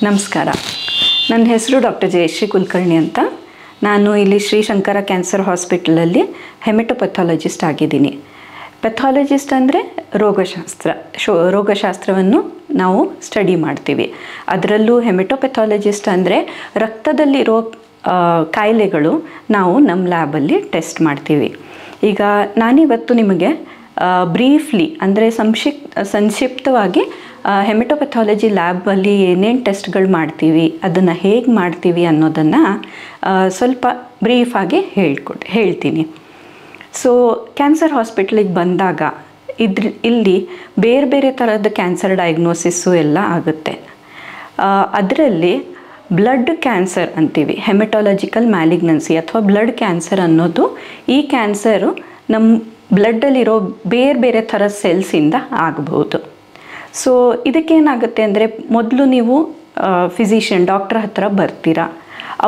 ನಮಸ್ಕಾರ. ನನ್ನ ಹೆಸರು ಡಾಕ್ಟರ್ ಜಯಶ್ರೀ ಕುಲಕರ್ಣಿ ಅಂತ. ನಾನು ಇಲ್ಲಿ ಶ್ರೀ ಶಂಕರ ಕ್ಯಾನ್ಸರ್ ಹಾಸ್ಪಿಟಲಲ್ಲಿ ಹೆಮೆಟೋಪೆಥಾಲಜಿಸ್ಟ್ ಆಗಿದ್ದೀನಿ. ಪೆಥಾಲಜಿಸ್ಟ್ ಅಂದರೆ ರೋಗಶಾಸ್ತ್ರವನ್ನು ನಾವು ಸ್ಟಡಿ ಮಾಡ್ತೀವಿ. ಅದರಲ್ಲೂ ಹೆಮೆಟೋಪೆಥಾಲಜಿಸ್ಟ್ ಅಂದರೆ ರಕ್ತದಲ್ಲಿರೋ ಕಾಯಿಲೆಗಳು ನಾವು ನಮ್ಮ ಲ್ಯಾಬಲ್ಲಿ ಟೆಸ್ಟ್ ಮಾಡ್ತೀವಿ. ಈಗ ನಾನಿವತ್ತು ನಿಮಗೆ ಬ್ರೀಫ್ಲಿ ಅಂದರೆ ಸಂಕ್ಷಿಪ್ತವಾಗಿ ಹೆಮೆಟೋಪೆಥಾಲಜಿ ಲ್ಯಾಬಲ್ಲಿ ಏನೇನು ಟೆಸ್ಟ್ಗಳು ಮಾಡ್ತೀವಿ, ಅದನ್ನು ಹೇಗೆ ಮಾಡ್ತೀವಿ ಅನ್ನೋದನ್ನು ಸ್ವಲ್ಪ ಬ್ರೀಫಾಗಿ ಹೇಳ್ತೀನಿ. ಸೊ ಕ್ಯಾನ್ಸರ್ ಹಾಸ್ಪಿಟ್ಲಿಗೆ ಬಂದಾಗ ಇಲ್ಲಿ ಬೇರೆ ಬೇರೆ ಥರದ ಕ್ಯಾನ್ಸರ್ ಡಯಾಗ್ನೋಸಿಸ್ಸು ಎಲ್ಲ ಆಗುತ್ತೆ. ಅದರಲ್ಲಿ ಬ್ಲಡ್ ಕ್ಯಾನ್ಸರ್ ಅಂತೀವಿ, ಹೆಮೆಟಾಲಜಿಕಲ್ ಮ್ಯಾಲಿಗ್ನೆನ್ಸಿ ಅಥವಾ ಬ್ಲಡ್ ಕ್ಯಾನ್ಸರ್ ಅನ್ನೋದು ಈ ಕ್ಯಾನ್ಸರು ನಮ್ಮ ಬ್ಲಡ್ಡಲ್ಲಿರೋ ಬೇರೆ ಬೇರೆ ಥರ ಸೆಲ್ಸಿಂದ ಆಗಬಹುದು. ಸೊ ಇದಕ್ಕೇನಾಗುತ್ತೆ ಅಂದರೆ ಮೊದಲು ನೀವು ಡಾಕ್ಟ್ರ್ ಹತ್ರ ಬರ್ತೀರಾ.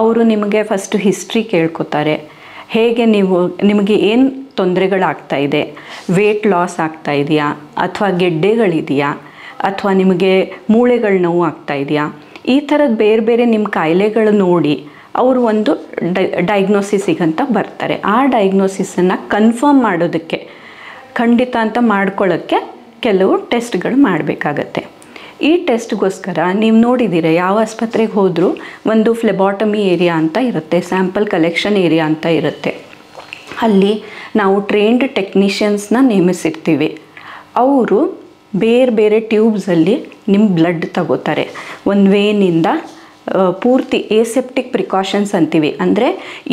ಅವರು ನಿಮಗೆ ಫಸ್ಟು ಹಿಸ್ಟ್ರಿ ಕೇಳ್ಕೊತಾರೆ. ಹೇಗೆ ನಿಮಗೆ ಏನು ತೊಂದರೆಗಳಾಗ್ತಾ ಇದೆ, ವೇಟ್ ಲಾಸ್ ಆಗ್ತಾ ಇದೆಯಾ, ಅಥವಾ ಗೆಡ್ಡೆಗಳಿದೆಯಾ, ಅಥವಾ ನಿಮಗೆ ಮೂಳೆಗಳ ನೋವು ಆಗ್ತಾ ಇದೆಯಾ, ಈ ಥರದ್ದು ಬೇರೆ ಬೇರೆ ನಿಮ್ಮ ಕಾಯಿಲೆಗಳು ನೋಡಿ ಅವರು ಒಂದು ಡಯಾಗ್ನೋಸಿಸಿಗಂತ ಬರ್ತಾರೆ. ಆ ಡಯಾಗ್ನೋಸಿಸನ್ನು ಕನ್ಫರ್ಮ್ ಮಾಡೋದಕ್ಕೆ ಖಂಡಿತ ಅಂತ ಮಾಡ್ಕೊಳ್ಳೋಕ್ಕೆ ಕೆಲವು ಟೆಸ್ಟ್ಗಳು ಮಾಡಬೇಕಾಗತ್ತೆ. ಈ ಟೆಸ್ಟ್ಗೋಸ್ಕರ ನೀವು ನೋಡಿದ್ದೀರ, ಯಾವ ಆಸ್ಪತ್ರೆಗೆ ಹೋದರೂ ಒಂದು ಫ್ಲೆಬಾಟಮಿ ಏರಿಯಾ ಅಂತ ಇರುತ್ತೆ, ಸ್ಯಾಂಪಲ್ ಕಲೆಕ್ಷನ್ ಏರಿಯಾ ಅಂತ ಇರುತ್ತೆ. ಅಲ್ಲಿ ನಾವು ಟ್ರೈನ್ಡ್ ಟೆಕ್ನಿಷಿಯನ್ಸ್ನ ನೇಮಿಸಿರ್ತೀವಿ. ಅವರು ಬೇರೆ ಬೇರೆ ಟ್ಯೂಬ್ಸಲ್ಲಿ ನಿಮ್ಮ ಬ್ಲಡ್ ತಗೋತಾರೆ. ಒಂದು ವೇನಿಂದ ಪೂರ್ತಿ ಏಸೆಪ್ಟಿಕ್ ಪ್ರಿಕಾಷನ್ಸ್ ಅಂತೀವಿ, ಅಂದರೆ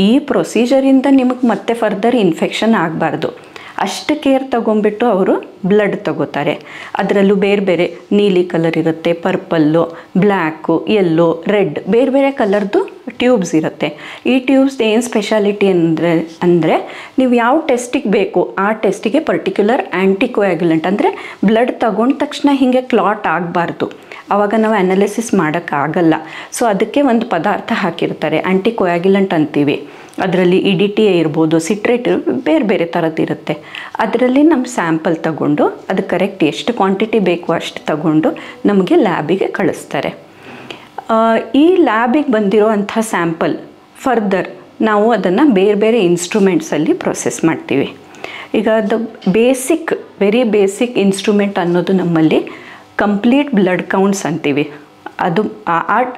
ಈ ಪ್ರೊಸೀಜರಿಂದ ನಿಮಗೆ ಮತ್ತೆ ಫರ್ದರ್ ಇನ್ಫೆಕ್ಷನ್ ಆಗಬಾರ್ದು ಅಷ್ಟು ಕೇರ್ ತೊಗೊಂಬಿಟ್ಟು ಅವರು ಬ್ಲಡ್ ತಗೋತಾರೆ. ಅದರಲ್ಲೂ ಬೇರೆ ಬೇರೆ ನೀಲಿ ಕಲರ್ ಇರುತ್ತೆ, ಪರ್ಪಲ್ಲು, ಬ್ಲ್ಯಾಕು, ಯೆಲ್ಲೋ, ರೆಡ್, ಬೇರೆ ಬೇರೆ ಕಲರ್ದು ಟ್ಯೂಬ್ಸ್ ಇರುತ್ತೆ. ಈ ಟ್ಯೂಬ್ಸ್ ಏನು ಸ್ಪೆಷಾಲಿಟಿ ಅಂದರೆ ನೀವು ಯಾವ ಟೆಸ್ಟಿಗೆ ಬೇಕು ಆ ಟೆಸ್ಟಿಗೆ ಪರ್ಟಿಕ್ಯುಲರ್ ಆ್ಯಂಟಿಕೋಯಾಗ್ಯುಲೆಂಟ್, ಅಂದರೆ ಬ್ಲಡ್ ತಗೊಂಡ ತಕ್ಷಣ ಹೀಗೆ ಕ್ಲಾಟ್ ಆಗಬಾರ್ದು, ಆವಾಗ ನಾವು ಅನಾಲಿಸಿಸ್ ಮಾಡೋಕ್ಕಾಗಲ್ಲ. ಸೊ ಅದಕ್ಕೆ ಒಂದು ಪದಾರ್ಥ ಹಾಕಿರ್ತಾರೆ, ಆ್ಯಂಟಿಕೋಯಾಗ್ಯುಲೆಂಟ್ ಅಂತೀವಿ. ಅದರಲ್ಲಿ EDTA ಇರ್ಬೋದು, ಸಿಟ್ರೇಟ್, ಬೇರೆ ಬೇರೆ ಥರದ್ದಿರುತ್ತೆ. ಅದರಲ್ಲಿ ನಮ್ಮ ಸ್ಯಾಂಪಲ್ ತಗೊಂಡು ಅದು ಕರೆಕ್ಟ್ ಎಷ್ಟು ಕ್ವಾಂಟಿಟಿ ಬೇಕು ಅಷ್ಟು ತಗೊಂಡು ನಮಗೆ ಲ್ಯಾಬಿಗೆ ಕಳಿಸ್ತಾರೆ. ಈ ಲ್ಯಾಬಿಗೆ ಬಂದಿರೋ ಅಂಥ ಸ್ಯಾಂಪಲ್ ಫರ್ದರ್ ನಾವು ಅದನ್ನು ಬೇರೆ ಬೇರೆ ಇನ್ಸ್ಟ್ರೂಮೆಂಟ್ಸಲ್ಲಿ ಪ್ರೊಸೆಸ್ ಮಾಡ್ತೀವಿ. ಈಗ ಅದು ವೆರಿ ಬೇಸಿಕ್ ಇನ್ಸ್ಟ್ರೂಮೆಂಟ್ ಅನ್ನೋದು ನಮ್ಮಲ್ಲಿ ಕಂಪ್ಲೀಟ್ ಬ್ಲಡ್ ಕೌಂಟ್ಸ್ ಅಂತೀವಿ. ಅದು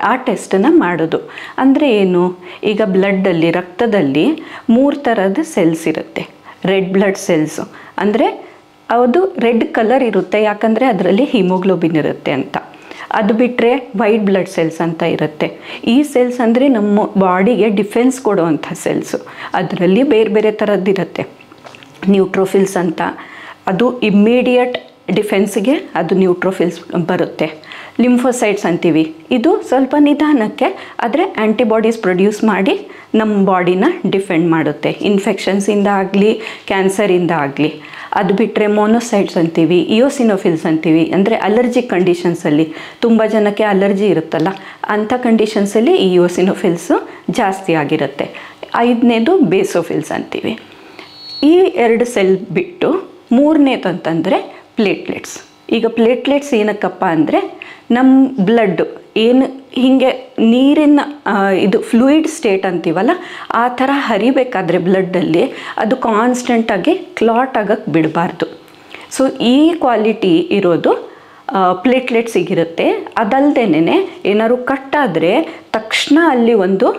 ಆ ಟೆಸ್ಟನ್ನು ಮಾಡೋದು ಅಂದರೆ ಏನು, ಈಗ ಬ್ಲಡ್ಡಲ್ಲಿ ರಕ್ತದಲ್ಲಿ 3 ಥರದ ಸೆಲ್ಸ್ ಇರುತ್ತೆ. ರೆಡ್ ಬ್ಲಡ್ ಸೆಲ್ಸು ಅಂದರೆ ಅದು ರೆಡ್ ಕಲರ್ ಇರುತ್ತೆ, ಯಾಕಂದರೆ ಅದರಲ್ಲಿ ಹಿಮೋಗ್ಲೋಬಿನ್ ಇರುತ್ತೆ ಅಂತ. ಅದು ಬಿಟ್ಟರೆ ವೈಟ್ ಬ್ಲಡ್ ಸೆಲ್ಸ್ ಅಂತ ಇರುತ್ತೆ. ಈ ಸೆಲ್ಸ್ ಅಂದರೆ ನಮ್ಮ ಬಾಡಿಗೆ ಡಿಫೆನ್ಸ್ ಕೊಡುವಂಥ ಸೆಲ್ಸು. ಅದರಲ್ಲಿ ಬೇರೆ ಬೇರೆ ಥರದ್ದಿರುತ್ತೆ. ನ್ಯೂಟ್ರೋಫಿಲ್ಸ್ ಅಂತ, ಅದು ಇಮ್ಮಿಡಿಯೇಟ್ ಡಿಫೆನ್ಸ್ಗೆ ಅದು ನ್ಯೂಟ್ರೋಫಿಲ್ಸ್ ಬರುತ್ತೆ. ಲಿಂಫೋಸೈಟ್ಸ್ ಅಂತೀವಿ, ಇದು ಸ್ವಲ್ಪ ನಿಧಾನಕ್ಕೆ ಆದರೆ ಆ್ಯಂಟಿಬಾಡೀಸ್ ಪ್ರೊಡ್ಯೂಸ್ ಮಾಡಿ ನಮ್ಮ ಬಾಡಿನ ಡಿಫೆಂಡ್ ಮಾಡುತ್ತೆ, ಇನ್ಫೆಕ್ಷನ್ಸಿಂದ ಆಗಲಿ ಕ್ಯಾನ್ಸರಿಂದ ಆಗಲಿ. ಅದು ಬಿಟ್ಟರೆ ಮೋನೋಸೈಟ್ಸ್ ಅಂತೀವಿ, ಇಯೋಸಿನೋಫಿಲ್ಸ್ ಅಂತೀವಿ, ಅಂದರೆ ಅಲರ್ಜಿಕ್ ಕಂಡೀಷನ್ಸಲ್ಲಿ ತುಂಬ ಜನಕ್ಕೆ ಅಲರ್ಜಿ ಇರುತ್ತಲ್ಲ, ಅಂಥ ಕಂಡೀಷನ್ಸಲ್ಲಿ ಈ ಇಯೋಸಿನೋಫಿಲ್ಸು ಜಾಸ್ತಿ ಆಗಿರುತ್ತೆ. 5ನೇದು ಬೇಸೋಫಿಲ್ಸ್ ಅಂತೀವಿ. ಈ 2 ಸೆಲ್ ಬಿಟ್ಟು 3ನೇದು ಅಂತಂದರೆ ಪ್ಲೇಟ್ಲೆಟ್ಸ್. ಈಗ ಪ್ಲೇಟ್ಲೆಟ್ಸ್ ಏನಕ್ಕಪ್ಪ ಅಂದರೆ ನಮ್ಮ ಬ್ಲಡ್ ಏನು ಹೀಗೆ ನೀರಿನ ಇದು ಫ್ಲೂಯಿಡ್ ಸ್ಟೇಟ್ ಅಂತೀವಲ್ಲ, ಆ ಥರ ಹರಿಬೇಕಾದ್ರೆ ಬ್ಲಡ್ಡಲ್ಲಿ ಅದು ಕಾನ್ಸ್ಟೆಂಟಾಗಿ ಕ್ಲಾಟ್ ಆಗೋಕ್ಕೆ ಬಿಡಬಾರ್ದು. ಸೊ ಈ ಕ್ವಾಲಿಟಿ ಇರೋದು ಪ್ಲೇಟ್ಲೆಟ್ಸಿಗಿರುತ್ತೆ. ಅದಲ್ಲದೇನೆ ಏನಾದ್ರು ಕಟ್ಟಾದರೆ ತಕ್ಷಣ ಅಲ್ಲಿ ಒಂದು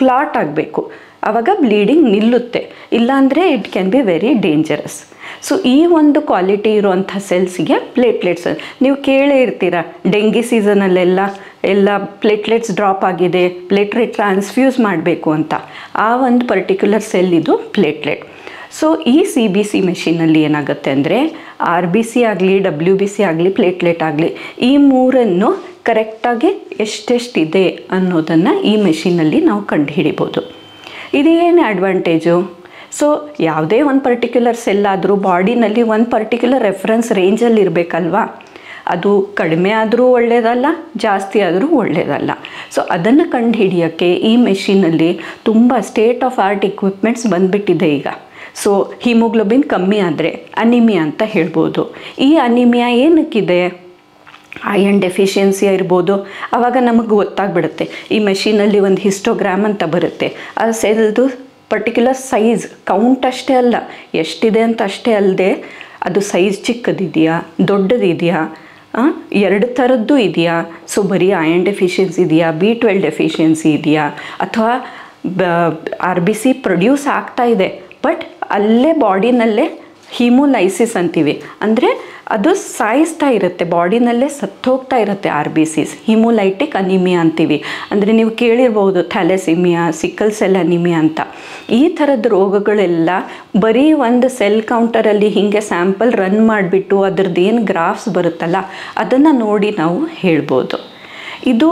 ಕ್ಲಾಟ್ ಆಗಬೇಕು, ಆವಾಗ ಬ್ಲೀಡಿಂಗ್ ನಿಲ್ಲುತ್ತೆ, ಇಲ್ಲಾಂದರೆ it can be very dangerous. So ಈ ಒಂದು ಕ್ವಾಲಿಟಿ ಇರುವಂಥ ಸೆಲ್ಸ್ಗೆ ಪ್ಲೇಟ್ಲೆಟ್ಸ್. ನೀವು ಕೇಳೇ ಇರ್ತೀರ, ಡೆಂಗಿ ಸೀಸನಲ್ಲೆಲ್ಲ ಪ್ಲೇಟ್ಲೆಟ್ಸ್ ಡ್ರಾಪ್ ಆಗಿದೆ, ಪ್ಲೇಟ್ಲೆಟ್ ಟ್ರಾನ್ಸ್ಫ್ಯೂಸ್ ಮಾಡಬೇಕು ಅಂತ. ಆ ಒಂದು ಪರ್ಟಿಕ್ಯುಲರ್ ಸೆಲ್ ಇದು ಪ್ಲೇಟ್ಲೆಟ್. ಸೊ ಈ CBC ಮೆಷಿನಲ್ಲಿ ಏನಾಗುತ್ತೆ ಅಂದರೆ RBC ಆಗಲಿ, WBC ಆಗಲಿ, ಪ್ಲೇಟ್ಲೆಟ್ ಆಗಲಿ, ಈ 3 ಕರೆಕ್ಟಾಗಿ ಎಷ್ಟೆಷ್ಟಿದೆ ಅನ್ನೋದನ್ನು ಈ ಮೆಷಿನಲ್ಲಿ ನಾವು ಕಂಡುಹಿಡಿಬೋದು. ಇದೇನು ಅಡ್ವಾಂಟೇಜು? ಸೊ ಯಾವುದೇ ಒಂದು ಪರ್ಟಿಕ್ಯುಲರ್ ಸೆಲ್ ಆದರೂ ಬಾಡಿನಲ್ಲಿ ಒಂದು ಪರ್ಟಿಕ್ಯುಲರ್ ರೆಫರೆನ್ಸ್ ರೇಂಜಲ್ಲಿ ಇರಬೇಕಲ್ವಾ. ಅದು ಕಡಿಮೆ ಆದರೂ ಒಳ್ಳೆಯದಲ್ಲ, ಜಾಸ್ತಿ ಆದರೂ ಒಳ್ಳೆಯದಲ್ಲ. ಸೊ ಅದನ್ನು ಕಂಡುಹಿಡಿಯೋಕ್ಕೆ ಈ ಮೆಷಿನಲ್ಲಿ ತುಂಬ ಸ್ಟೇಟ್ ಆಫ್ ಆರ್ಟ್ ಇಕ್ವಿಪ್ಮೆಂಟ್ಸ್ ಬಂದುಬಿಟ್ಟಿದೆ ಈಗ. ಸೊ ಹಿಮೋಗ್ಲೋಬಿನ್ ಕಮ್ಮಿ ಆದರೆ ಅನಿಮಿಯಾ ಅಂತ ಹೇಳ್ಬೋದು. ಈ ಅನಿಮಿಯಾ ಏನಕ್ಕಿದೆ? ಐರನ್ ಡೆಫಿಷಿಯನ್ಸಿ ಇರ್ಬೋದು. ಆವಾಗ ನಮಗೆ ಗೊತ್ತಾಗ್ಬಿಡುತ್ತೆ. ಈ ಮೆಷಿನಲ್ಲಿ ಒಂದು ಹಿಸ್ಟೋಗ್ರಾಮ್ ಅಂತ ಬರುತ್ತೆ. ಆ ಸೆಲ್ದು ಪರ್ಟಿಕ್ಯುಲರ್ ಸೈಜ್ ಕೌಂಟ್ ಅಷ್ಟೇ ಅಲ್ಲ, ಎಷ್ಟಿದೆ ಅಂತ ಅಷ್ಟೇ ಅಲ್ಲದೆ ಅದು ಸೈಜ್ ಚಿಕ್ಕದಿದೆಯಾ ದೊಡ್ಡದಿದೆಯಾ, ಎರಡು ಥರದ್ದು ಇದೆಯಾ. ಸೊ ಬರೀ ಐರನ್ ಡೆಫಿಷಿಯನ್ಸಿ ಇದೆಯಾ, B12 ಡೆಫಿಷಿಯನ್ಸಿ ಇದೆಯಾ, ಅಥವಾ RBC ಪ್ರೊಡ್ಯೂಸ್ ಆಗ್ತಾ ಇದೆ ಬಟ್ ಅಲ್ಲೇ ಬಾಡಿನಲ್ಲೇ ಹೀಮೋಲೈಸಿಸ್ ಅಂತೀವಿ, ಅಂದರೆ ಅದು ಸಾಯಿಸ್ತಾ ಇರುತ್ತೆ, ಬಾಡಿನಲ್ಲೇ ಸತ್ತೋಗ್ತಾ ಇರುತ್ತೆ RBCs, ಹೀಮೋಲೈಟಿಕ್ ಅನಿಮಿಯಾ ಅಂತೀವಿ. ಅಂದರೆ ನೀವು ಕೇಳಿರ್ಬೋದು ಥ್ಯಾಲೆಸಿಮಿಯಾ, ಸಿಕ್ಕಲ್ ಸೆಲ್ ಅನಿಮಿಯಾ ಅಂತ. ಈ ಥರದ ರೋಗಗಳೆಲ್ಲ ಬರೀ ಒಂದು ಸೆಲ್ ಕೌಂಟರಲ್ಲಿ ಹೀಗೆ ಸ್ಯಾಂಪಲ್ ರನ್ ಮಾಡಿಬಿಟ್ಟು ಅದರದ್ದು ಏನು ಗ್ರಾಫ್ಸ್ ಬರುತ್ತಲ್ಲ ಅದನ್ನು ನೋಡಿ ನಾವು ಹೇಳ್ಬೋದು. ಇದು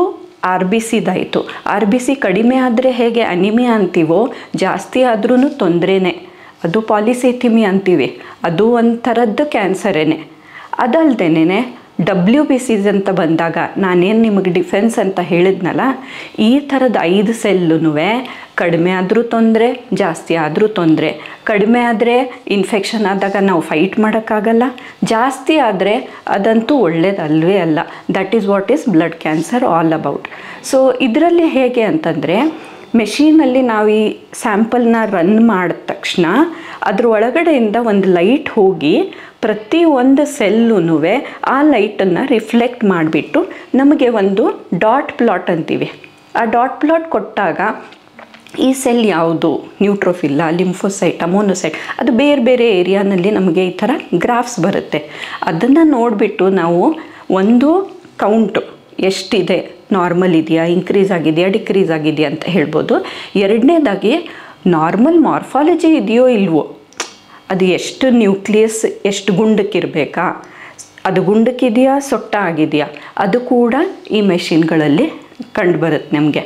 RBCದಾಯಿತು. RBC ಕಡಿಮೆ ಆದರೆ ಹೇಗೆ ಅನಿಮಿಯಾ ಅಂತೀವೋ, ಜಾಸ್ತಿ ಆದ್ರೂ ತೊಂದರೆನೇ, ಅದು ಪಾಲಿಸೈಥಿಮಿಯಾ ಅಂತೀವಿ, ಅದು ಒಂದು ಥರದ್ದು ಕ್ಯಾನ್ಸರೇನೆ. ಅದಲ್ದೇನೆ WBCs ಅಂತ ಬಂದಾಗ ನಾನೇನು ನಿಮಗೆ ಡಿಫೆನ್ಸ್ ಅಂತ ಹೇಳಿದ್ನಲ್ಲ, ಈ ಥರದ 5 ಸೆಲ್ಲೂ ಕಡಿಮೆ ಆದರೂ ತೊಂದರೆ, ಜಾಸ್ತಿ ಆದರೂ ತೊಂದರೆ. ಕಡಿಮೆ ಆದರೆ ಇನ್ಫೆಕ್ಷನ್ ಆದಾಗ ನಾವು ಫೈಟ್ ಮಾಡೋಕ್ಕಾಗಲ್ಲ, ಜಾಸ್ತಿ ಆದರೆ ಅದಂತೂ ಒಳ್ಳೆಯದಲ್ವೇ ಅಲ್ಲ. That is what is blood cancer all about. So ಇದರಲ್ಲಿ ಹೇಗೆ ಅಂತಂದರೆ, ಮೆಷೀನಲ್ಲಿ ನಾವು ಈ ಸ್ಯಾಂಪಲ್ನ ರನ್ ಮಾಡಿದ ತಕ್ಷಣ ಅದ್ರ ಒಳಗಡೆಯಿಂದ ಒಂದು ಲೈಟ್ ಹೋಗಿ ಪ್ರತಿ ಒಂದು ಸೆಲ್ಲೂ ಆ ಲೈಟನ್ನು ರಿಫ್ಲೆಕ್ಟ್ ಮಾಡಿಬಿಟ್ಟು ನಮಗೆ ಒಂದು ಡಾಟ್ ಪ್ಲಾಟ್ ಅಂತೀವಿ. ಆ ಡಾಟ್ ಪ್ಲಾಟ್ ಕೊಟ್ಟಾಗ ಈ ಸೆಲ್ ಯಾವುದು, ನ್ಯೂಟ್ರೋಫಿಲ್ಲ, ಲಿಂಫೋಸೈಟ್, ಮೋನೋಸೈಟ್, ಅದು ಬೇರೆ ಬೇರೆ ಏರಿಯಾನಲ್ಲಿ ನಮಗೆ ಈ ಥರ ಗ್ರಾಫ್ಸ್ ಬರುತ್ತೆ. ಅದನ್ನು ನೋಡಿಬಿಟ್ಟು ನಾವು ಒಂದು ಕೌಂಟು ಎಷ್ಟಿದೆ, ನಾರ್ಮಲ್ ಇದೆಯಾ, ಇನ್ಕ್ರೀಸ್ ಆಗಿದೆಯಾ, ಡಿಕ್ರೀಸ್ ಆಗಿದೆಯಾ ಅಂತ ಹೇಳ್ಬೋದು. ಎರಡನೇದಾಗಿ ನಾರ್ಮಲ್ ಮಾರ್ಫಾಲಜಿ ಇದೆಯೋ ಇಲ್ವೋ, ಅದು ಎಷ್ಟು ನ್ಯೂಕ್ಲಿಯಸ್ ಎಷ್ಟು ಗುಂಡಕ್ಕಿರಬೇಕಾ, ಅದು ಗುಂಡಕ್ಕಿದೆಯಾ ಸೊಟ್ಟ ಆಗಿದೆಯಾ, ಅದು ಕೂಡ ಈ ಮೆಷಿನ್ಗಳಲ್ಲಿ ಕಂಡುಬರುತ್ತೆ ನಮಗೆ.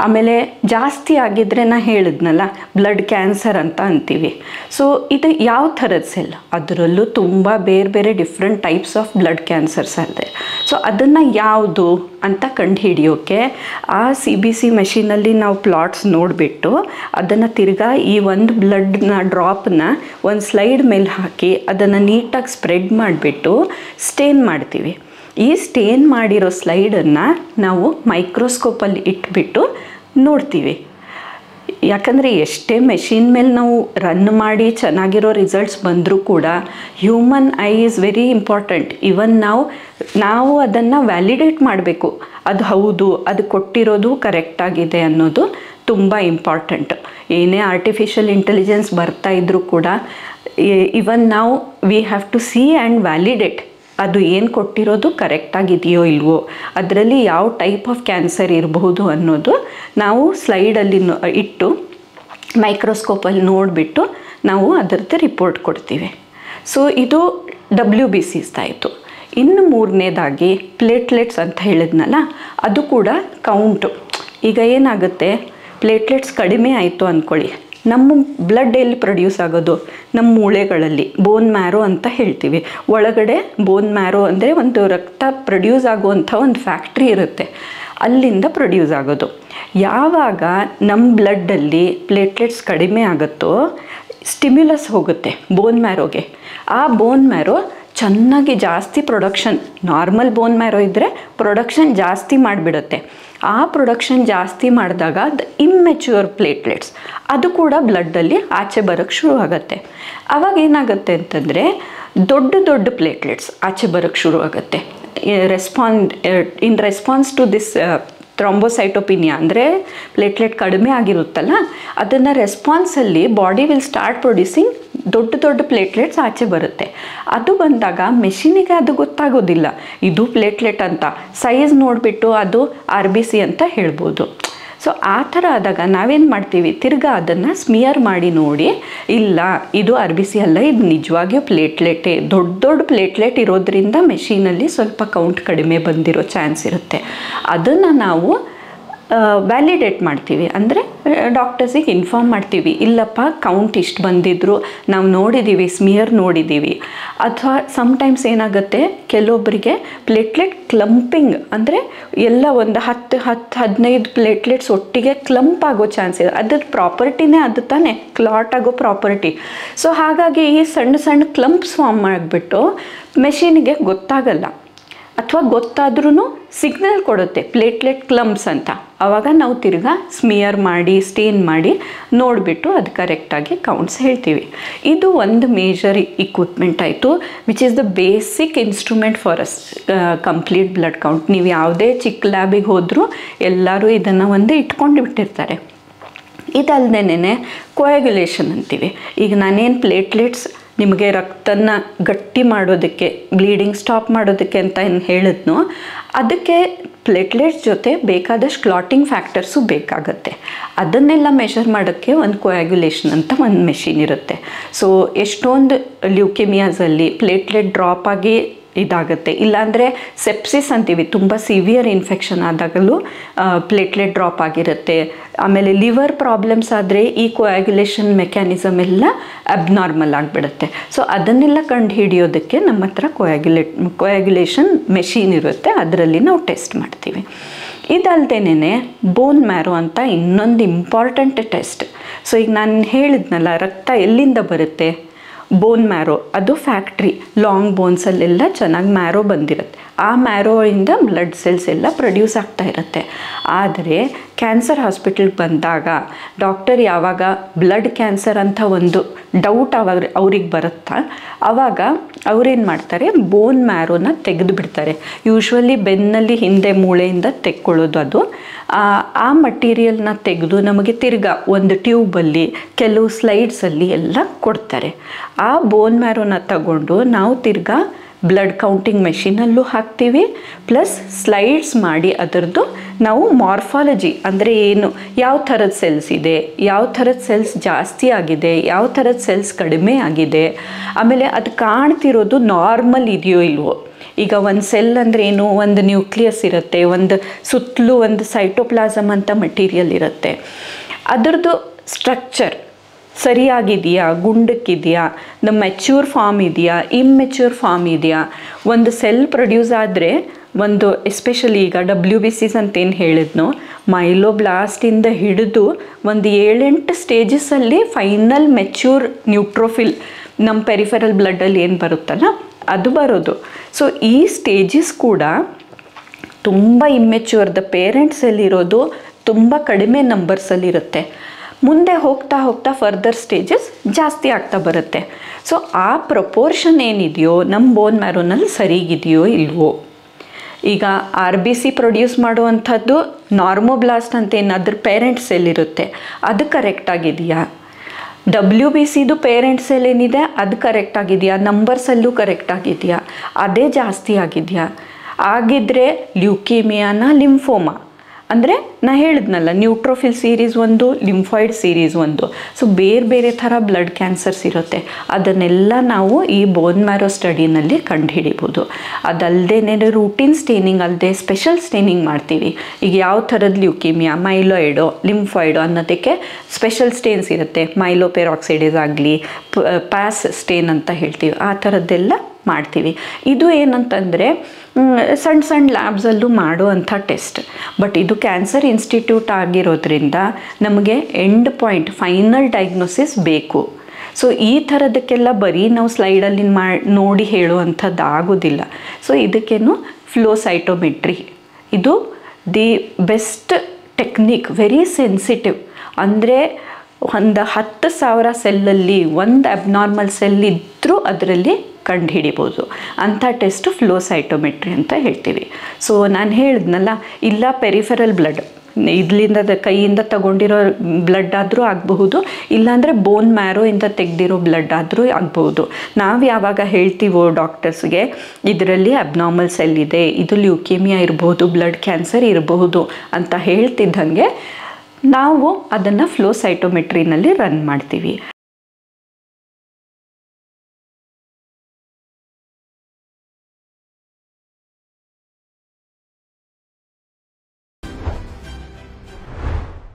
ಆಮೇಲೆ ಜಾಸ್ತಿ ಆಗಿದ್ದರೆ ನಾ ಹೇಳಿದ್ನಲ್ಲ ಬ್ಲಡ್ ಕ್ಯಾನ್ಸರ್ ಅಂತ ಅಂತೀವಿ. ಸೊ ಇದು ಯಾವ ಥರದ ಸೆಲ್, ಅದರಲ್ಲೂ ತುಂಬ ಬೇರೆ ಬೇರೆ different types of blood cancers ಇದೆ. ಸೊ ಅದನ್ನು ಯಾವುದು ಅಂತ ಕಂಡುಹಿಡಿಯೋಕ್ಕೆ ಆ CBC ಮೆಷಿನಲ್ಲಿ ನಾವು ಪ್ಲಾಟ್ಸ್ ನೋಡಿಬಿಟ್ಟು ಅದನ್ನು ತಿರ್ಗಾ ಈ ಒಂದು ಬ್ಲಡ್ನ ಡ್ರಾಪ್ನ ಒಂದು ಸ್ಲೈಡ್ ಮೇಲೆ ಹಾಕಿ ಅದನ್ನು ನೀಟಾಗಿ ಸ್ಪ್ರೆಡ್ ಮಾಡಿಬಿಟ್ಟು ಸ್ಟೇನ್ ಮಾಡ್ತೀವಿ. ಈ ಸ್ಟೇನ್ ಮಾಡಿರೋ ಸ್ಲೈಡನ್ನು ನಾವು ಮೈಕ್ರೋಸ್ಕೋಪಲ್ಲಿ ಇಟ್ಬಿಟ್ಟು ನೋಡ್ತೀವಿ. ಯಾಕಂದರೆ ಎಷ್ಟೇ ಮೆಷಿನ್ ಮೇಲೆ ನಾವು ರನ್ ಮಾಡಿ ಚೆನ್ನಾಗಿರೋ ರಿಸಲ್ಟ್ಸ್ ಬಂದರೂ ಕೂಡ human eye is very important. Even ನಾವು ಅದನ್ನು ವ್ಯಾಲಿಡೇಟ್ ಮಾಡಬೇಕು, ಅದು ಹೌದು ಅದು ಕೊಟ್ಟಿರೋದು ಕರೆಕ್ಟಾಗಿದೆ ಅನ್ನೋದು ತುಂಬ ಇಂಪಾರ್ಟೆಂಟ್. ಏನೇ ಆರ್ಟಿಫಿಷಿಯಲ್ ಇಂಟೆಲಿಜೆನ್ಸ್ ಬರ್ತಾ ಇದ್ದರೂ ಕೂಡ even we have to see and validate ಅದು ಏನು ಕೊಟ್ಟಿರೋದು ಕರೆಕ್ಟಾಗಿದೆಯೋ ಇಲ್ವೋ, ಅದರಲ್ಲಿ ಯಾವ ಟೈಪ್ ಆಫ್ ಕ್ಯಾನ್ಸರ್ ಇರಬಹುದು ಅನ್ನೋದು ನಾವು ಸ್ಲೈಡಲ್ಲಿ ಇಟ್ಟು ಮೈಕ್ರೋಸ್ಕೋಪಲ್ಲಿ ನೋಡಿಬಿಟ್ಟು ನಾವು ಅದರದ್ದು ರಿಪೋರ್ಟ್ ಕೊಡ್ತೀವಿ. ಸೊ ಇದು WBCs ಆಯಿತು. ಇನ್ನು ಮೂರನೇದಾಗಿ ಪ್ಲೇಟ್ಲೆಟ್ಸ್ ಅಂತ ಹೇಳಿದ್ನಲ್ಲ, ಅದು ಕೂಡ ಕೌಂಟು. ಈಗ ಏನಾಗುತ್ತೆ, ಪ್ಲೇಟ್ಲೆಟ್ಸ್ ಕಡಿಮೆ ಆಯಿತು ಅಂದ್ಕೊಳ್ಳಿ, ನಮ್ಮ ಬ್ಲಡ್ ಎಲ್ಲಿ ಪ್ರೊಡ್ಯೂಸ್ ಆಗೋದು, ನಮ್ಮ ಮೂಳೆಗಳಲ್ಲಿ ಬೋನ್ ಮ್ಯಾರೋ ಅಂತ ಹೇಳ್ತೀವಿ. ಒಳಗಡೆ ಬೋನ್ ಮ್ಯಾರೋ ಅಂದರೆ ಒಂದು ರಕ್ತ ಪ್ರೊಡ್ಯೂಸ್ ಆಗುವಂಥ ಒಂದು ಫ್ಯಾಕ್ಟ್ರಿ ಇರುತ್ತೆ, ಅಲ್ಲಿಂದ ಪ್ರೊಡ್ಯೂಸ್ ಆಗೋದು. ಯಾವಾಗ ನಮ್ಮ ಬ್ಲಡ್ಡಲ್ಲಿ ಪ್ಲೇಟ್ಲೆಟ್ಸ್ ಕಡಿಮೆ ಆಗುತ್ತೋ ಸ್ಟಿಮ್ಯುಲಸ್ ಹೋಗುತ್ತೆ ಬೋನ್ ಮ್ಯಾರೋಗೆ. ಆ ಬೋನ್ ಮ್ಯಾರೋ ಚೆನ್ನಾಗಿ ಜಾಸ್ತಿ ಪ್ರೊಡಕ್ಷನ್, ನಾರ್ಮಲ್ ಬೋನ್ ಮ್ಯಾರೋ ಇದ್ದರೆ ಪ್ರೊಡಕ್ಷನ್ ಜಾಸ್ತಿ ಮಾಡಿಬಿಡುತ್ತೆ. ಆ ಪ್ರೊಡಕ್ಷನ್ ಜಾಸ್ತಿ ಮಾಡಿದಾಗ ದ ಇಮ್ಮೆಚ್ಯೂರ್ ಪ್ಲೇಟ್ಲೆಟ್ಸ್ ಅದು ಕೂಡ ಬ್ಲಡ್ಡಲ್ಲಿ ಆಚೆ ಬರೋಕ್ಕೆ ಶುರು ಆಗುತ್ತೆ. ಆವಾಗ ಏನಾಗುತ್ತೆ ಅಂತಂದರೆ ದೊಡ್ಡ ದೊಡ್ಡ ಪ್ಲೇಟ್ಲೆಟ್ಸ್ ಆಚೆ ಬರೋಕ್ಕೆ ಶುರು ಆಗುತ್ತೆ. ಇನ್ ರೆಸ್ಪಾನ್ಸ್ ಟು ದಿಸ್ ಥ್ರಾಂಬೋಸೈಟೋಪಿನಿಯಾ ಅಂದರೆ ಪ್ಲೇಟ್ಲೆಟ್ ಕಡಿಮೆ ಆಗಿರುತ್ತಲ್ಲ, ಅದನ್ನು ರೆಸ್ಪಾನ್ಸಲ್ಲಿ ಬಾಡಿ ವಿಲ್ ಸ್ಟಾರ್ಟ್ ಪ್ರೊಡ್ಯೂಸಿಂಗ್ ದೊಡ್ಡ ದೊಡ್ಡ ಪ್ಲೇಟ್ಲೆಟ್ಸ್ ಆಚೆ ಬರುತ್ತೆ. ಅದು ಬಂದಾಗ ಮೆಷಿನಿಗೆ ಅದು ಗೊತ್ತಾಗೋದಿಲ್ಲ ಇದು ಪ್ಲೇಟ್ಲೆಟ್ ಅಂತ, ಸೈಜ್ ನೋಡಿಬಿಟ್ಟು ಅದು RBC ಅಂತ ಹೇಳ್ಬೋದು. ಸೊ ಆ ಥರ ಆದಾಗ ನಾವೇನು ಮಾಡ್ತೀವಿ, ತಿರ್ಗಾ ಅದನ್ನು ಸ್ಮಿಯರ್ ಮಾಡಿ ನೋಡಿ, ಇಲ್ಲ ಇದು RBC ಅಲ್ಲ, ಇದು ನಿಜವಾಗಿಯೂ ಪ್ಲೇಟ್ಲೆಟೇ. ದೊಡ್ಡ ದೊಡ್ಡ ಪ್ಲೇಟ್ಲೆಟ್ ಇರೋದ್ರಿಂದ ಮೆಷಿನಲ್ಲಿ ಸ್ವಲ್ಪ ಕೌಂಟ್ ಕಡಿಮೆ ಬಂದಿರೋ ಚಾನ್ಸ್ ಇರುತ್ತೆ. ಅದನ್ನು ನಾವು ವ್ಯಾಲಿಡೇಟ್ ಮಾಡ್ತೀವಿ, ಅಂದರೆ ಡಾಕ್ಟರ್ಸಿಗೆ ಇನ್ಫಾರ್ಮ್ ಮಾಡ್ತೀವಿ, ಇಲ್ಲಪ್ಪ ಕೌಂಟ್ ಇಷ್ಟು ಬಂದಿದ್ರು ನಾವು ನೋಡಿದ್ದೀವಿ, ಸ್ಮಿಯರ್ ನೋಡಿದ್ದೀವಿ. ಅಥವಾ ಸಮ್ಟೈಮ್ಸ್ ಏನಾಗುತ್ತೆ, ಕೆಲವೊಬ್ಬರಿಗೆ ಪ್ಲೇಟ್ಲೆಟ್ ಕ್ಲಂಪಿಂಗ್ ಅಂದರೆ ಎಲ್ಲ ಒಂದು 10-15 ಪ್ಲೇಟ್ಲೆಟ್ಸ್ ಒಟ್ಟಿಗೆ ಕ್ಲಂಪ್ ಆಗೋ ಚಾನ್ಸ್ ಇದೆ. ಅದ್ರ ಪ್ರಾಪರ್ಟಿನೇ ಅದು ತಾನೇ, ಕ್ಲಾಟ್ ಆಗೋ ಪ್ರಾಪರ್ಟಿ. ಸೊ ಹಾಗಾಗಿ ಈ ಸಣ್ಣ ಸಣ್ಣ ಕ್ಲಂಪ್ಸ್ ಫಾರ್ಮ್ ಮಾಡಿಬಿಟ್ಟು ಮೆಷಿನಿಗೆ ಗೊತ್ತಾಗಲ್ಲ. ಅಥವಾ ಗೊತ್ತಾದ್ರೂ ಸಿಗ್ನಲ್ ಕೊಡುತ್ತೆ ಪ್ಲೇಟ್ಲೆಟ್ ಕ್ಲಂಪ್ಸ್ ಅಂತ. ಆವಾಗ ನಾವು ತಿರ್ಗಾ ಸ್ಮಿಯರ್ ಮಾಡಿ ಸ್ಟೇನ್ ಮಾಡಿ ನೋಡಿಬಿಟ್ಟು ಅದು ಕರೆಕ್ಟಾಗಿ ಕೌಂಟ್ಸ್ ಹೇಳ್ತೀವಿ. ಇದು ಒಂದು ಮೇಜರ್ ಇಕ್ವಿಪ್ಮೆಂಟ್ ಆಯಿತು, which is the basic instrument for us complete blood count. ನೀವು ಯಾವುದೇ ಚಿಕ್ಕ ಲ್ಯಾಬಿಗೆ ಹೋದರೂ ಎಲ್ಲರೂ ಇದನ್ನು ಒಂದು ಇಟ್ಕೊಂಡು ಬಿಟ್ಟಿರ್ತಾರೆ. ಇದಲ್ಲದೇನೆ ಕೋಯಾಗ್ಯುಲೇಷನ್ ಅಂತೀವಿ. ಈಗ ನಾನೇನು ಪ್ಲೇಟ್ಲೆಟ್ಸ್ ನಿಮಗೆ ರಕ್ತನ ಗಟ್ಟಿ ಮಾಡೋದಕ್ಕೆ, ಬ್ಲೀಡಿಂಗ್ ಸ್ಟಾಪ್ ಮಾಡೋದಕ್ಕೆ ಅಂತ ಏನು ಹೇಳಿದ್ನೋ, ಅದಕ್ಕೆ ಪ್ಲೇಟ್ಲೆಟ್ಸ್ ಜೊತೆ ಬೇಕಾದಷ್ಟು ಕ್ಲಾಟಿಂಗ್ ಫ್ಯಾಕ್ಟರ್ಸು ಬೇಕಾಗುತ್ತೆ. ಅದನ್ನೆಲ್ಲ ಮೆಷರ್ ಮಾಡೋಕ್ಕೆ ಒಂದು ಕೋಯಾಗ್ಯುಲೇಷನ್ ಅಂತ ಒಂದು ಮೆಷಿನ್ ಇರುತ್ತೆ. ಸೊ ಎಷ್ಟೊಂದು ಲ್ಯೂಕೆಮಿಯಾಸಲ್ಲಿ ಪ್ಲೇಟ್ಲೆಟ್ ಡ್ರಾಪ್ ಆಗಿ ಇದಾಗುತ್ತೆ, ಇಲ್ಲಾಂದರೆ ಸೆಪ್ಸಿಸ್ ಅಂತೀವಿ, ತುಂಬ ಸಿವಿಯರ್ ಇನ್ಫೆಕ್ಷನ್ ಆದಾಗಲೂ ಪ್ಲೇಟ್ಲೆಟ್ ಡ್ರಾಪ್ ಆಗಿರುತ್ತೆ. ಆಮೇಲೆ ಲಿವರ್ ಪ್ರಾಬ್ಲಮ್ಸ್ ಆದರೆ ಈ ಕೋಯಾಗ್ಯುಲೇಷನ್ ಮೆಕ್ಯಾನಿಸಮ್ ಎಲ್ಲ ಅಬ್ನಾರ್ಮಲ್ ಆಗಿಬಿಡುತ್ತೆ. ಸೊ ಅದನ್ನೆಲ್ಲ ಕಂಡು ಹಿಡಿಯೋದಕ್ಕೆ ನಮ್ಮ ಹತ್ರ ಕೋಯಾಗ್ಯುಲೇಷನ್ ಮೆಷಿನ್ ಇರುತ್ತೆ, ಅದರಲ್ಲಿ ನಾವು ಟೆಸ್ಟ್ ಮಾಡ್ತೀವಿ. ಇದಲ್ದೇನೆ ಬೋನ್ ಮ್ಯಾರೋ ಅಂತ ಇನ್ನೊಂದು ಇಂಪಾರ್ಟೆಂಟ್ ಟೆಸ್ಟ್. ಸೊ ಈಗ ನಾನು ಹೇಳಿದ್ನಲ್ಲ, ರಕ್ತ ಎಲ್ಲಿಂದ ಬರುತ್ತೆ? ಬೋನ್ ಮ್ಯಾರೋ, ಅದು ಫ್ಯಾಕ್ಟ್ರಿ. ಲಾಂಗ್ ಬೋನ್ಸಲ್ಲೆಲ್ಲ ಚೆನ್ನಾಗಿ ಮ್ಯಾರೋ ಬಂದಿರುತ್ತೆ. ಆ ಮ್ಯಾರೋಯಿಂದ ಬ್ಲಡ್ ಸೆಲ್ಸ್ ಎಲ್ಲ ಪ್ರೊಡ್ಯೂಸ್ ಆಗ್ತಾ ಇರುತ್ತೆ. ಆದರೆ ಕ್ಯಾನ್ಸರ್ ಹಾಸ್ಪಿಟಲ್ಗೆ ಬಂದಾಗ ಡಾಕ್ಟರ್ ಯಾವಾಗ ಬ್ಲಡ್ ಕ್ಯಾನ್ಸರ್ ಅಂತ ಒಂದು ಡೌಟ್ ಅವ್ರಿಗೆ ಬರುತ್ತಾ, ಆವಾಗ ಅವ್ರೇನು ಮಾಡ್ತಾರೆ, ಬೋನ್ ಮ್ಯಾರೋನ ತೆಗೆದು ಬಿಡ್ತಾರೆ. ಯೂಶ್ವಲಿ ಬೆನ್ನಲ್ಲಿ ಹಿಂದೆ ಮೂಳೆಯಿಂದ ತೆಕ್ಕೊಳ್ಳೋದು ಅದು. ಆ ಮಟೀರಿಯಲ್ನ ತೆಗೆದು ನಮಗೆ ತಿರ್ಗಾ ಒಂದು ಟ್ಯೂಬಲ್ಲಿ ಕೆಲವು ಸ್ಲೈಡ್ಸಲ್ಲಿ ಎಲ್ಲ ಕೊಡ್ತಾರೆ. ಆ ಬೋನ್ ಮ್ಯಾರೋನ ತಗೊಂಡು ನಾವು ತಿರ್ಗಾ ಬ್ಲಡ್ ಕೌಂಟಿಂಗ್ ಮೆಷಿನಲ್ಲೂ ಹಾಕ್ತೀವಿ, ಪ್ಲಸ್ ಸ್ಲೈಡ್ಸ್ ಮಾಡಿ ಅದರದ್ದು ನಾವು ಮಾರ್ಫಾಲಜಿ ಅಂದರೆ ಏನು, ಯಾವ ಥರದ ಸೆಲ್ಸ್ ಇದೆ, ಯಾವ ಥರದ ಸೆಲ್ಸ್ ಜಾಸ್ತಿ ಆಗಿದೆ, ಯಾವ ಥರದ ಸೆಲ್ಸ್ ಕಡಿಮೆ ಆಗಿದೆ, ಆಮೇಲೆ ಅದು ಕಾಣ್ತಿರೋದು ನಾರ್ಮಲ್ ಇದೆಯೋ ಇಲ್ವೋ. ಈಗ ಒಂದು ಸೆಲ್ ಅಂದರೆ ಏನು, ಒಂದು ನ್ಯೂಕ್ಲಿಯಸ್ ಇರುತ್ತೆ, ಒಂದು ಸುತ್ತಲೂ ಒಂದು ಸೈಟೋಪ್ಲಾಸಮ್ ಅಂತ ಮಟೀರಿಯಲ್ ಇರುತ್ತೆ. ಅದರದ್ದು ಸ್ಟ್ರಕ್ಚರ್ ಸರಿಯಾಗಿದೆಯಾ, ಗುಂಡಕ್ಕಿದೆಯಾ, ದ ಮೆಚ್ಯೂರ್ ಫಾರ್ಮ್ ಇದೆಯಾ, ಇಮ್ಮೆಚ್ಯೂರ್ ಫಾರ್ಮ್ ಇದೆಯಾ. ಒಂದು ಸೆಲ್ ಪ್ರೊಡ್ಯೂಸ್ ಆದರೆ ಒಂದು ಎಸ್ಪೆಷಲಿ ಈಗ WBCs ಅಂತೇನು ಹೇಳಿದ್ನೋ, ಮೈಲೋಬ್ಲಾಸ್ಟಿಂದ ಹಿಡಿದು ಒಂದು 7-8 ಸ್ಟೇಜಸಲ್ಲಿ ಫೈನಲ್ ಮೆಚ್ಯೂರ್ ನ್ಯೂಟ್ರೋಫಿಲ್ ನಮ್ಮ ಪೆರಿಫೆರಲ್ ಬ್ಲಡ್ಡಲ್ಲಿ ಏನು ಬರುತ್ತಲ್ಲ ಅದು ಬರೋದು. ಸೊ ಈ ಸ್ಟೇಜಸ್ ಕೂಡ ತುಂಬ ಇಮ್ಮೆಚ್ಯೂರ್, ದ ಪೇರೆಂಟ್ಸಲ್ಲಿರೋದು ತುಂಬ ಕಡಿಮೆ ನಂಬರ್ಸಲ್ಲಿರುತ್ತೆ. ಮುಂದೆ ಹೋಗ್ತಾ ಹೋಗ್ತಾ ಫರ್ದರ್ ಸ್ಟೇಜಸ್ ಜಾಸ್ತಿ ಆಗ್ತಾ ಬರುತ್ತೆ. ಸೊ ಆ ಪ್ರಪೋರ್ಷನ್ ಏನಿದೆಯೋ ನಮ್ಮ ಬೋನ್ ಮ್ಯಾರೋನಲ್ಲಿ ಸರಿಗಿದೆಯೋ ಇಲ್ವೋ. ಈಗ RBC ಪ್ರೊಡ್ಯೂಸ್ ಮಾಡುವಂಥದ್ದು ನಾರ್ಮೋಬ್ಲಾಸ್ಟ್ ಅಂತ ಏನು ಅದ್ರ ಪೇರೆಂಟ್ ಸೆಲ್ ಇರುತ್ತೆ, ಅದು ಕರೆಕ್ಟಾಗಿದೆಯಾ, WBCದು ಪೇರೆಂಟ್ ಸೆಲ್ ಏನಿದೆ ಅದು ಕರೆಕ್ಟಾಗಿದೆಯಾ, ನಂಬರ್ಸಲ್ಲೂ ಕರೆಕ್ಟಾಗಿದೆಯಾ, ಅದೇ ಜಾಸ್ತಿ ಆಗಿದೆಯಾ. ಆಗಿದ್ದರೆ ಲ್ಯೂಕೇಮಿಯಾನ ಲಿಂಫೋಮಾ ಅಂದರೆ ನಾ ಹೇಳಿದ್ನಲ್ಲ, ನ್ಯೂಟ್ರೋಫಿಲ್ ಸೀರೀಸ್ ಒಂದು, ಲಿಂಫಾಯ್ಡ್ ಸೀರೀಸ್ ಒಂದು. ಸೊ ಬೇರೆ ಬೇರೆ ಥರ ಬ್ಲಡ್ ಕ್ಯಾನ್ಸರ್ಸ್ ಇರುತ್ತೆ. ಅದನ್ನೆಲ್ಲ ನಾವು ಈ ಬೋನ್ ಮ್ಯಾರೋ ಸ್ಟಡಿನಲ್ಲಿ ಕಂಡುಹಿಡಿಬೋದು. ಅದಲ್ಲದೆ ರೂಟೀನ್ ಸ್ಟೇನಿಂಗ್ ಅಲ್ಲದೆ ಸ್ಪೆಷಲ್ ಸ್ಟೇನಿಂಗ್ ಮಾಡ್ತೀವಿ. ಈಗ ಯಾವ ಥರದ ಲ್ಯೂಕೇಮಿಯಾ, ಮೈಲಾಯ್ಡೋ, ಲಿಂಫಾಯ್ಡೋ ಅನ್ನೋದಕ್ಕೆ ಸ್ಪೆಷಲ್ ಸ್ಟೇನ್ಸ್ ಇರುತ್ತೆ. ಮೈಲೋಪೆರಾಕ್ಸೈಡೇಸ್ ಆಗಲಿ, ಪ್ಯಾಸ್ ಸ್ಟೇನ್ ಅಂತ ಹೇಳ್ತೀವಿ, ಆ ಥರದ್ದೆಲ್ಲ ಮಾಡ್ತೀವಿ. ಇದು ಏನಂತಂದರೆ ಸಣ್ಣ ಸಣ್ಣ ಲ್ಯಾಬ್ಸಲ್ಲೂ ಮಾಡುವಂಥ ಟೆಸ್ಟ್. ಬಟ್ ಇದು ಕ್ಯಾನ್ಸರ್ ಇನ್ಸ್ಟಿಟ್ಯೂಟ್ ಆಗಿರೋದ್ರಿಂದ ನಮಗೆ ಎಂಡ್ ಪಾಯಿಂಟ್, ಫೈನಲ್ ಡಯಾಗ್ನೋಸಿಸ್ ಬೇಕು. ಸೊ ಈ ಥರದಕ್ಕೆಲ್ಲ ಬರೀ ನಾವು ಸ್ಲೈಡಲ್ಲಿ ನೋಡಿ ಹೇಳುವಂಥದ್ದು ಆಗೋದಿಲ್ಲ. ಸೊ ಇದಕ್ಕೇನು ಫ್ಲೋ ಸೈಟೋಮೆಟ್ರಿ, ಇದು the best technique, very sensitive. ಅಂದರೆ ಒಂದು 10,000 ಸೆಲ್ಲಲ್ಲಿ ಒಂದು ಅಬ್ನಾರ್ಮಲ್ ಸೆಲ್ ಇದ್ದರೂ ಅದರಲ್ಲಿ ಕಂಡು ಹಿಡಿಬೋದು. ಅಂಥ ಟೆಸ್ಟು ಫ್ಲೋ ಸೈಟೋಮೆಟ್ರಿ ಅಂತ ಹೇಳ್ತೀವಿ. ಸೊ ನಾನು ಹೇಳಿದ್ನಲ್ಲ, ಇಲ್ಲ ಪೆರಿಫೆರಲ್ ಬ್ಲಡ್ ಇದರಿಂದ ಕೈಯಿಂದ ತಗೊಂಡಿರೋ ಬ್ಲಡ್ ಆದರೂ ಆಗಬಹುದು, ಇಲ್ಲಾಂದರೆ ಬೋನ್ ಮ್ಯಾರೋಯಿಂದ ತೆಗೆದಿರೋ ಬ್ಲಡ್ ಆದರೂ ಆಗಬಹುದು. ನಾವು ಯಾವಾಗ ಹೇಳ್ತೀವೋ ಡಾಕ್ಟರ್ಸ್ಗೆ ಇದರಲ್ಲಿ ಅಬ್ನಾರ್ಮಲ್ ಸೆಲ್ ಇದೆ, ಇದು ಲ್ಯೂಕೇಮಿಯಾ ಇರಬಹುದು, ಬ್ಲಡ್ ಕ್ಯಾನ್ಸರ್ ಇರಬಹುದು ಅಂತ ಹೇಳ್ತಿದ್ದಂಗೆ ನಾವು ಅದನ್ನು ಫ್ಲೋ ಸೈಟೋಮೆಟ್ರಿನಲ್ಲಿ ರನ್ ಮಾಡ್ತೀವಿ.